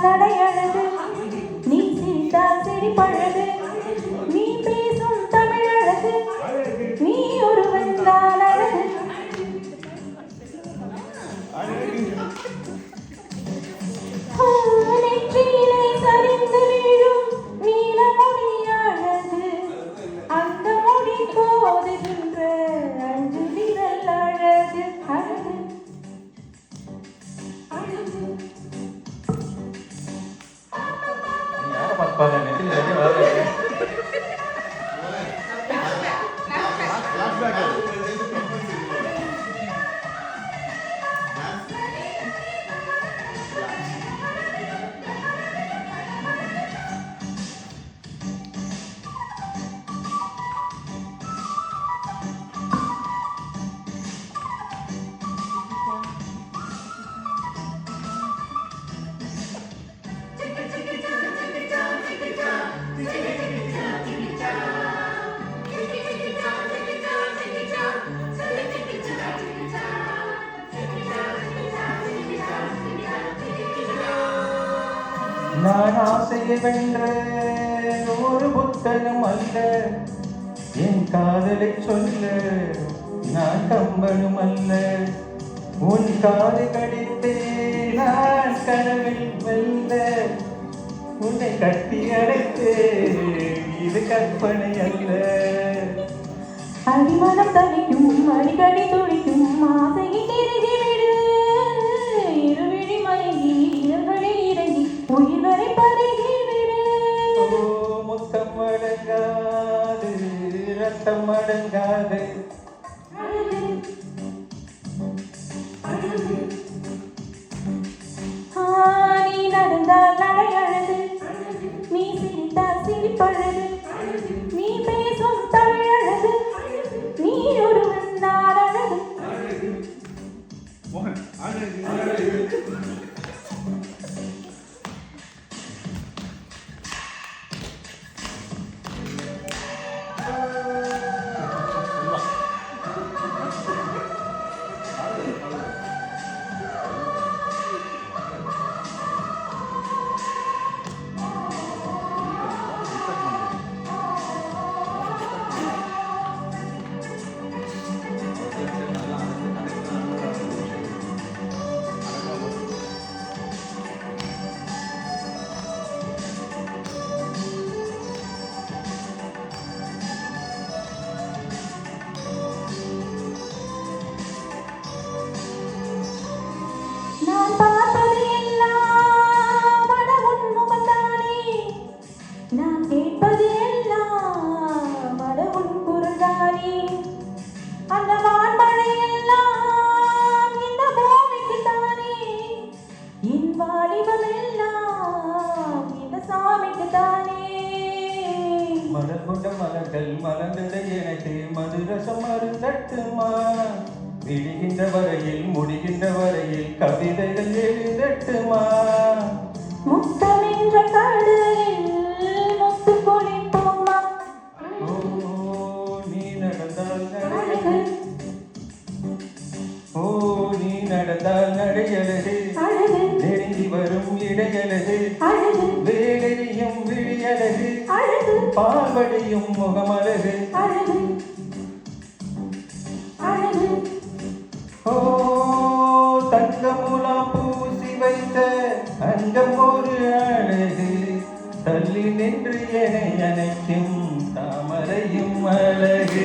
நடையழகு நீ சிரித்தால் சிரிப்பழகு நீ பேசும் தமிழழகு நீ ஒருவன் தான் அழகு நெற்றியிலே சரிந்து வீழும் நீலமொழி அழகு அந்த மொழி போதுகின்ற அஞ்சு விரல் அழகு அழகு நான் ஆசையை வென்ற ஒரு புத்தகம் அல்ல என் காதலை சொல்ல நான் கம்பனும் அல்ல உன் காது கடித்தே நான் கனவில் வெல்ல உன்னை கட்டி அடைத்தே இது கற்பனை அல்ல அடிமனம் தனிக்கும் அடிக்கடி துடிக்கும் ஆசையை தெரிவிடு இருவிழி மயங்கி இரவழி இறங்கி உயிர் வரை பருகி விடு முத்தம் அடங்காது ரத்தம் அடங்காது நீ நடந்தால் நடையழகு நீ சிரித்தால் சிரிப்பழகு நீ பேசும் தமிழழகு நீ ஒருவன் தான் அழகு நான் பார்ப்பது எல்லாம் மனமுன் முகம்தானே நான் கேட்பது எல்லாம் மனமுன் குரல்தானே அந்த வான்மழை எல்லாம் இந்த பூமிக்குத்தானே என் வாலிபம் எல்லாம் இந்த சாமிக்குத்தானே மலர் கொண்ட மலர்கள் மலர்ந்தது எனக்கு மதுரசம் மருந்தட்டுமா விடுகின்ற வரையில் முடிகின்ற வரையில் கவிதைகள் எழுதட்டுமா முத்தம் என்ற கடலில் முத்து பொழிப்போமா நீ நடந்தால் நடையழகு நீ நடந்தால் நடையழகு நெருங்கி வரும் இடையழகு வேலையும் விழியழகு பால்வடியும் முகமழகு தங்கமுலாம் பூசி வைத்த அங்கம் ஒரு அழகு தள்ளி நின்று என அணைக்கும் தாமரையும் அழகு